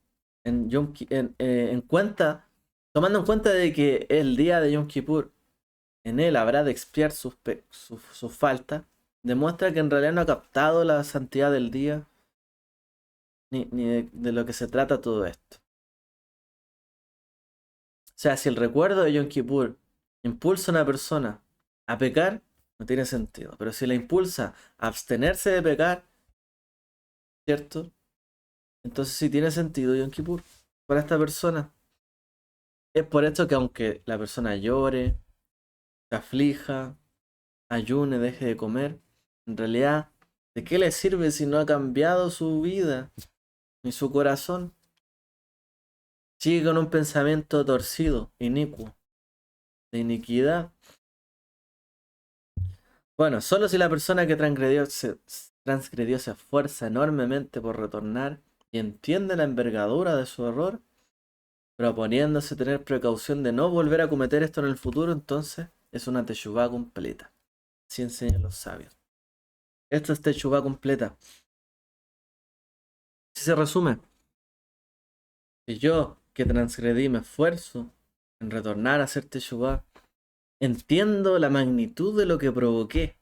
en cuenta, tomando en cuenta de que el día de Yom Kippur en él habrá de expiar sus faltas, demuestra que en realidad no ha captado la santidad del día, ni de lo que se trata todo esto. O sea, si el recuerdo de Yom Kippur impulsa a una persona a pecar, no tiene sentido. Pero si la impulsa a abstenerse de pecar, ¿cierto? Entonces sí tiene sentido Yom Kippur para esta persona. Es por esto que aunque la persona llore, se aflija, ayune, deje de comer, en realidad, ¿de qué le sirve si no ha cambiado su vida ni su corazón? Sigue con un pensamiento torcido, inicuo, de iniquidad. Bueno, solo si la persona que transgredió se esfuerza enormemente por retornar y entiende la envergadura de su error, proponiéndose tener precaución de no volver a cometer esto en el futuro, entonces es una teshuvá completa. Así enseñan los sabios. Esto es teshuvá completa. Si se resume, si yo que transgredí me esfuerzo en retornar a hacer teshuvá, entiendo la magnitud de lo que provoqué.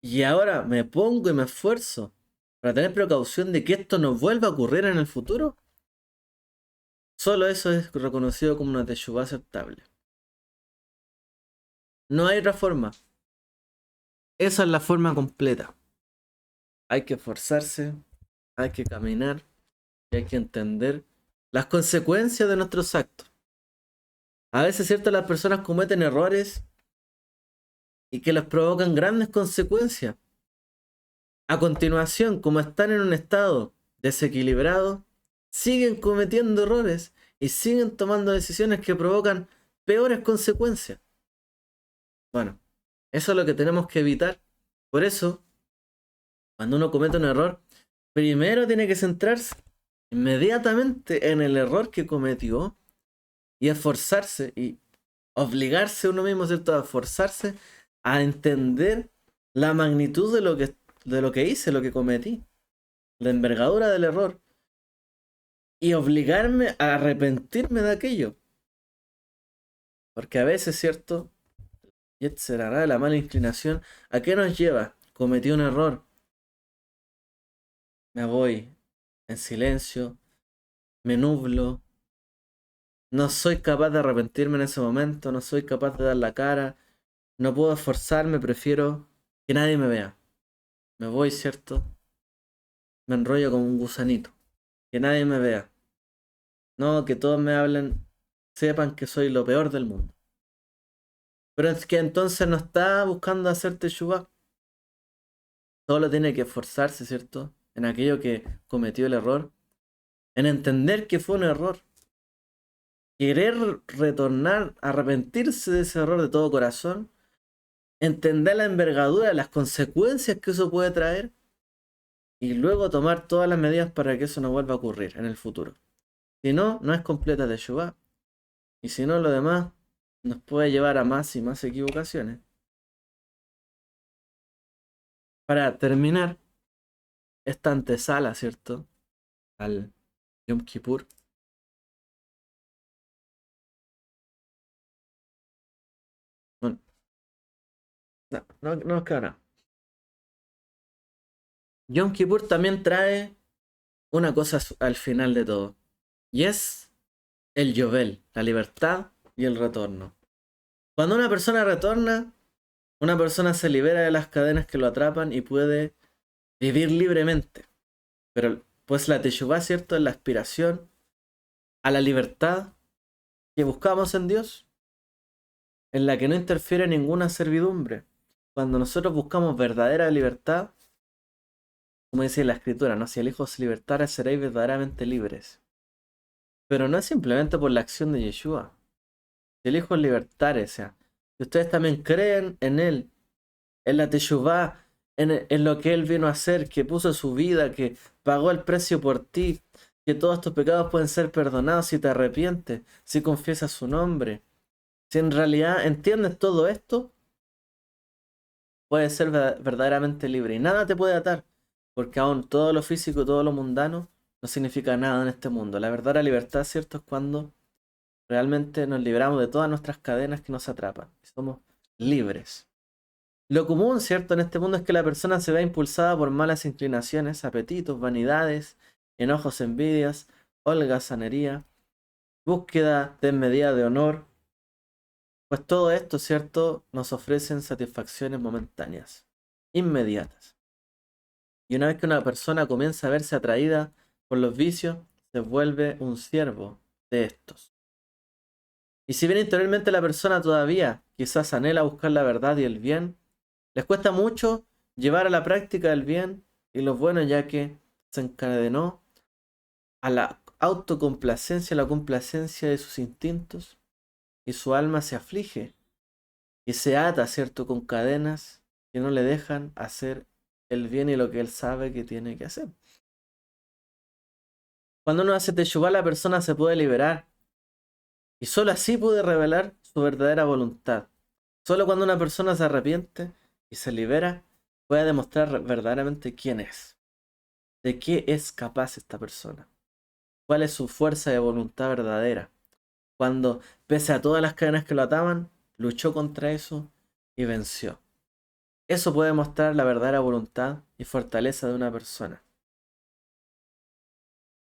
Y ahora me pongo y me esfuerzo para tener precaución de que esto no vuelva a ocurrir en el futuro. Solo eso es reconocido como una teshuvá aceptable. No hay otra forma. Esa es la forma completa. Hay que esforzarse, hay que caminar y hay que entender las consecuencias de nuestros actos. A veces, cierto, las personas cometen errores y que les provocan grandes consecuencias. A continuación, como están en un estado desequilibrado, siguen cometiendo errores y siguen tomando decisiones que provocan peores consecuencias. Bueno, eso es lo que tenemos que evitar. Por eso, cuando uno comete un error, primero tiene que centrarse inmediatamente en el error que cometió y esforzarse y obligarse uno mismo, ¿cierto?, a esforzarse a entender la magnitud de lo que hice, lo que cometí, la envergadura del error y obligarme a arrepentirme de aquello. Porque a veces, ¿cierto? Yetzerará, la mala inclinación, ¿a qué nos lleva? Cometí un error. Me voy en silencio, me nublo, no soy capaz de arrepentirme en ese momento, no soy capaz de dar la cara, no puedo esforzarme, prefiero que nadie me vea. Me voy, ¿cierto? Me enrollo como un gusanito. Que nadie me vea. No, que todos me hablen, sepan que soy lo peor del mundo. Pero es que entonces no está buscando hacer teshuvá. Solo tiene que esforzarse, ¿cierto? En aquello que cometió el error. En entender que fue un error. Querer retornar, arrepentirse de ese error de todo corazón. Entender la envergadura, las consecuencias que eso puede traer. Y luego tomar todas las medidas para que eso no vuelva a ocurrir en el futuro. Si no, no es completa teshuvá. Y si no, lo demás nos puede llevar a más y más equivocaciones. Para terminar esta antesala, ¿cierto?, al Yom Kippur, No nos queda nada. Yom Kippur también trae una cosa al final de todo. Y es el Yovel, la libertad y el retorno. Cuando una persona retorna, una persona se libera de las cadenas que lo atrapan y puede vivir libremente. Pero pues la Teshuvá, ¿cierto? Es la aspiración a la libertad que buscamos en Dios, en la que no interfiere ninguna servidumbre. Cuando nosotros buscamos verdadera libertad, como dice la escritura, ¿no? Si el Hijo os libertara, seréis verdaderamente libres. Pero no es simplemente por la acción de Yeshua. Si el Hijo os libertare, o sea, si ustedes también creen en Él, en la Teshuvá, en lo que Él vino a hacer, que puso su vida, que pagó el precio por ti, que todos tus pecados pueden ser perdonados si te arrepientes, si confiesas su nombre. Si en realidad entiendes todo esto, puedes ser verdaderamente libre y nada te puede atar, porque aún todo lo físico, todo lo mundano, no significa nada en este mundo. La verdadera libertad, ¿cierto? Es cuando realmente nos libramos de todas nuestras cadenas que nos atrapan y somos libres. Lo común, ¿cierto? En este mundo es que la persona se vea impulsada por malas inclinaciones, apetitos, vanidades, enojos, envidias, holgazanería, búsqueda desmedida de honor. Pues todo esto, ¿cierto? Nos ofrecen satisfacciones momentáneas, inmediatas. Y una vez que una persona comienza a verse atraída por los vicios, se vuelve un siervo de estos. Y si bien interiormente la persona todavía quizás anhela buscar la verdad y el bien, les cuesta mucho llevar a la práctica el bien y lo bueno, ya que se encadenó a la autocomplacencia, la complacencia de sus instintos, y su alma se aflige y se ata, ¿cierto?, con cadenas que no le dejan hacer el bien y lo que él sabe que tiene que hacer. Cuando uno hace teshuvá, la persona se puede liberar y solo así puede revelar su verdadera voluntad. Solo cuando una persona se arrepiente y se libera, puede demostrar verdaderamente quién es, de qué es capaz esta persona, cuál es su fuerza de voluntad verdadera. Cuando, pese a todas las cadenas que lo ataban, luchó contra eso y venció. Eso puede mostrar la verdadera voluntad y fortaleza de una persona.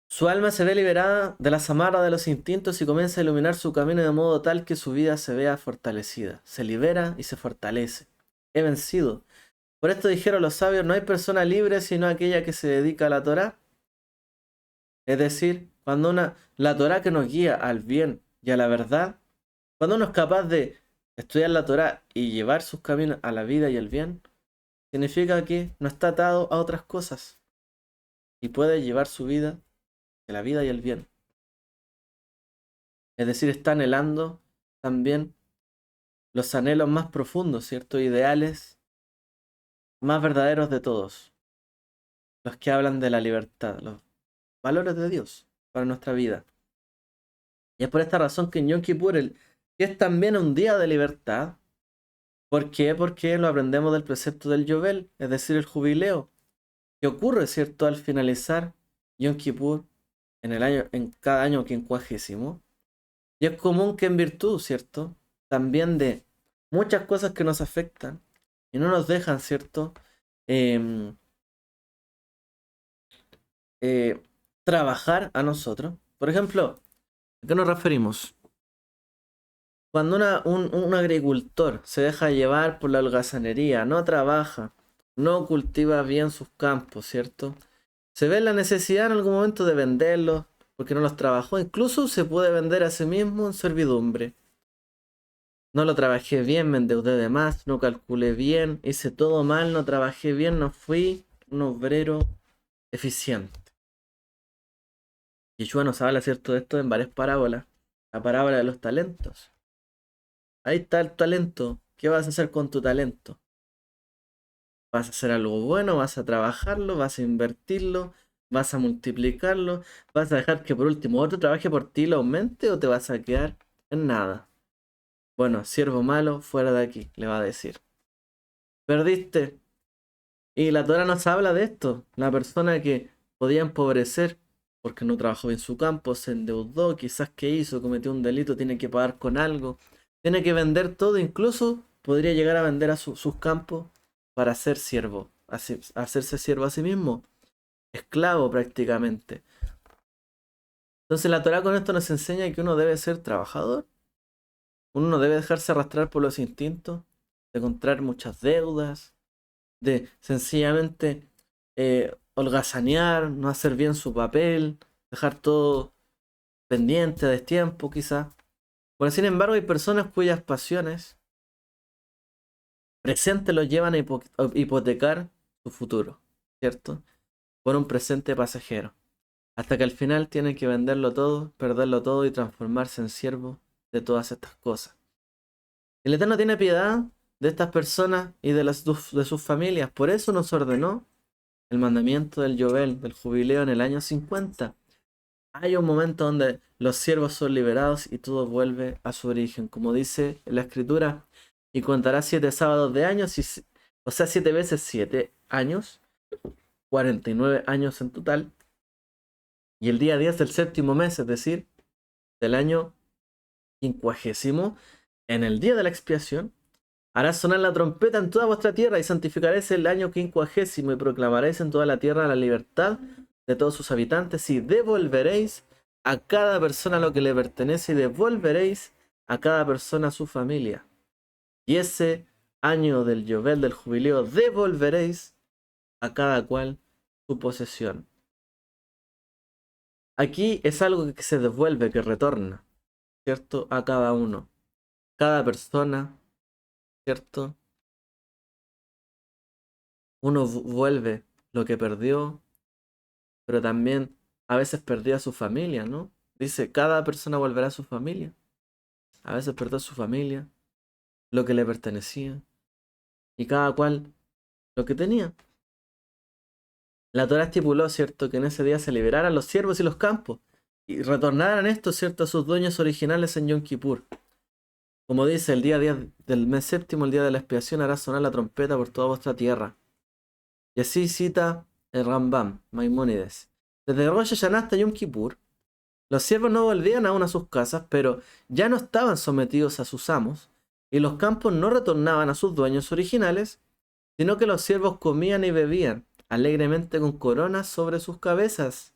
Su alma se ve liberada de las amarras de los instintos y comienza a iluminar su camino de modo tal que su vida se vea fortalecida. Se libera y se fortalece. He vencido. Por esto dijeron los sabios, no hay persona libre sino aquella que se dedica a la Torá. Es decir, cuando la Torá que nos guía al bien y a la verdad, cuando uno es capaz de estudiar la Torá y llevar sus caminos a la vida y el bien, significa que no está atado a otras cosas y puede llevar su vida de la vida y el bien. Es decir, está anhelando también los anhelos más profundos, ¿cierto? Ideales más verdaderos de todos. Los que hablan de la libertad, los valores de Dios para nuestra vida. Y es por esta razón que en Yom Kippur, que es también un día de libertad. ¿Por qué? Porque lo aprendemos del precepto del Yovel, es decir, el jubileo, que ocurre, ¿cierto?, al finalizar Yom Kippur en cada año quincuagésimo. Y es común que en virtud, ¿cierto?, también de muchas cosas que nos afectan y no nos dejan, ¿cierto?, em, eh, trabajar a nosotros. Por ejemplo, ¿a qué nos referimos? Cuando un agricultor se deja llevar por la holgazanería, no trabaja, no cultiva bien sus campos, ¿cierto? Se ve la necesidad en algún momento de venderlos porque no los trabajó. Incluso se puede vender a sí mismo en servidumbre. No lo trabajé bien, me endeudé de más, no calculé bien, hice todo mal, no trabajé bien, no fui un obrero eficiente. Yeshua nos habla, ¿cierto?, de esto en varias parábolas. La parábola de los talentos. Ahí está el talento. ¿Qué vas a hacer con tu talento? ¿Vas a hacer algo bueno? ¿Vas a trabajarlo? ¿Vas a invertirlo? ¿Vas a multiplicarlo? ¿Vas a dejar que por último otro trabaje por ti y lo aumente o te vas a quedar en nada? Bueno, siervo malo, fuera de aquí, le va a decir. Perdiste. Y la Torah nos habla de esto. La persona que podía empobrecer porque no trabajó bien su campo, se endeudó, quizás que hizo, cometió un delito, tiene que pagar con algo. Tiene que vender todo, incluso podría llegar a vender a sus campos para ser siervo, hacerse siervo a sí mismo, esclavo prácticamente. Entonces la Torá con esto nos enseña que uno debe ser trabajador, uno no debe dejarse arrastrar por los instintos, de contraer muchas deudas, de sencillamente holgazanear, no hacer bien su papel, dejar todo pendiente a destiempo quizás. Bueno, sin embargo, hay personas cuyas pasiones presentes los llevan a hipotecar su futuro, ¿cierto? Por un presente pasajero. Hasta que al final tienen que venderlo todo, perderlo todo y transformarse en siervo de todas estas cosas. El Eterno tiene piedad de estas personas y de sus familias. Por eso nos ordenó el mandamiento del Yobel, del jubileo en el año 50. Hay un momento donde los siervos son liberados y todo vuelve a su origen. Como dice en la escritura, y contará 7 sábados de años, o sea, 7 veces 7 años, 49 años en total. Y el día 10 del séptimo mes, es decir, del año 50, en el día de la expiación, hará sonar la trompeta en toda vuestra tierra y santificaréis el año 50 y proclamaréis en toda la tierra la libertad de todos sus habitantes y devolveréis a cada persona lo que le pertenece y devolveréis a cada persona su familia. Y ese año del Yobel, del jubileo, devolveréis a cada cual su posesión. Aquí es algo que se devuelve, que retorna, ¿cierto? A cada uno, cada persona, ¿cierto? Uno vuelve lo que perdió, pero también a veces perdió a su familia, ¿no? Dice, cada persona volverá a su familia. A veces perdió a su familia, lo que le pertenecía, y cada cual lo que tenía. La Torá estipuló, ¿cierto?, que en ese día se liberaran los siervos y los campos, y retornaran estos, ¿cierto?, a sus dueños originales en Yom Kippur. Como dice, el día 10 del mes séptimo, el día de la expiación, hará sonar la trompeta por toda vuestra tierra. Y así cita el Rambam, Maimónides. Desde Rosh Hashanah hasta Yom Kippur, los siervos no volvían aún a sus casas, pero ya no estaban sometidos a sus amos, y los campos no retornaban a sus dueños originales, sino que los siervos comían y bebían alegremente con coronas sobre sus cabezas.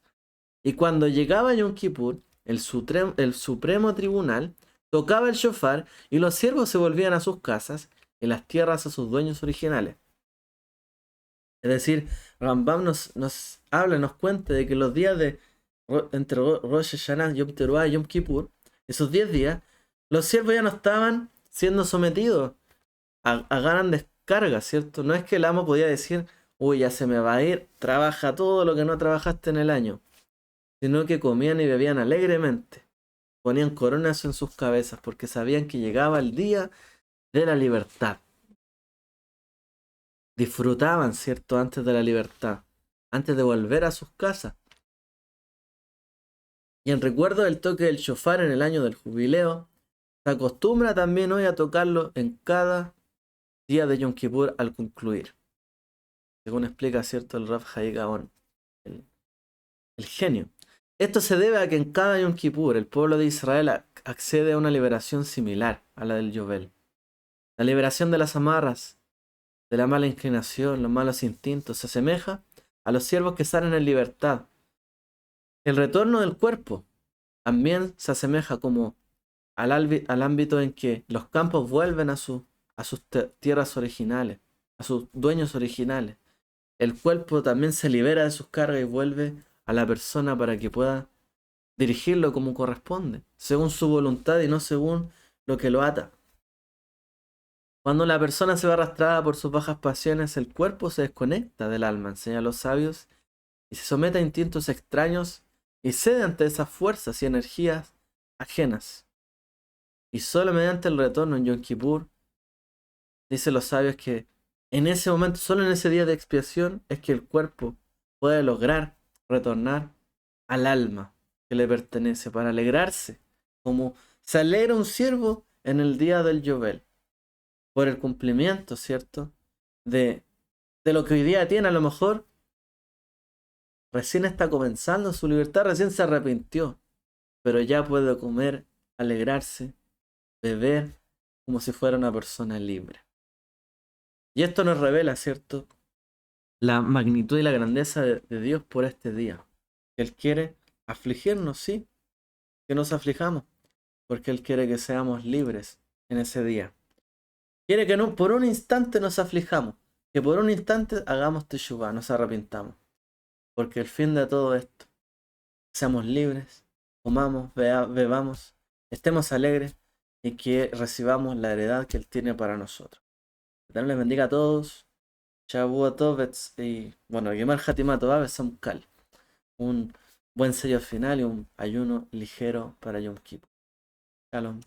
Y cuando llegaba Yom Kippur, el supremo tribunal tocaba el shofar y los siervos se volvían a sus casas y las tierras a sus dueños originales. Es decir, Rambam nos habla, nos cuenta de que los días entre Rosh Hashanah, Yom Teruah y Yom Kippur, esos 10 días, los siervos ya no estaban siendo sometidos a grandes cargas, ¿cierto? No es que el amo podía decir, uy, ya se me va a ir, trabaja todo lo que no trabajaste en el año, sino que comían y bebían alegremente, ponían coronas en sus cabezas porque sabían que llegaba el día de la libertad. Disfrutaban, ¿cierto?, antes de la libertad, antes de volver a sus casas. Y en recuerdo del toque del shofar en el año del jubileo, se acostumbra también hoy a tocarlo en cada día de Yom Kippur al concluir. Según explica, ¿cierto?, el Rav Hai Gaon, el genio. Esto se debe a que en cada Yom Kippur el pueblo de Israel accede a una liberación similar a la del Yobel. La liberación de las amarras, de la mala inclinación, los malos instintos, se asemeja a los siervos que salen en libertad. El retorno del cuerpo también se asemeja como al ámbito en que los campos vuelven a sus tierras originales, a sus dueños originales. El cuerpo también se libera de sus cargas y vuelve a la persona para que pueda dirigirlo como corresponde, según su voluntad y no según lo que lo ata. Cuando la persona se va arrastrada por sus bajas pasiones, el cuerpo se desconecta del alma, enseñan los sabios, y se somete a instintos extraños y cede ante esas fuerzas y energías ajenas. Y solo mediante el retorno en Yom Kippur, dicen los sabios que en ese momento, solo en ese día de expiación, es que el cuerpo puede lograr retornar al alma que le pertenece para alegrarse, como se alegra un siervo en el día del Yobel, por el cumplimiento, ¿cierto?, de lo que hoy día tiene. A lo mejor recién está comenzando su libertad, recién se arrepintió, pero ya puede comer, alegrarse, beber, como si fuera una persona libre. Y esto nos revela, ¿cierto?, la magnitud y la grandeza de Dios por este día. Él quiere afligirnos, sí, que nos aflijamos, porque Él quiere que seamos libres en ese día. Quiere que no, por un instante nos aflijamos, que por un instante hagamos teshuvá, nos arrepintamos. Porque el fin de todo esto, seamos libres, comamos, bebamos, estemos alegres y que recibamos la heredad que Él tiene para nosotros. Que Dios les bendiga a todos. Shavua Tov y bueno, Gemar Hatimah Tová Besamkal. Un buen sello final y un ayuno ligero para Yom Kippur. Shalom.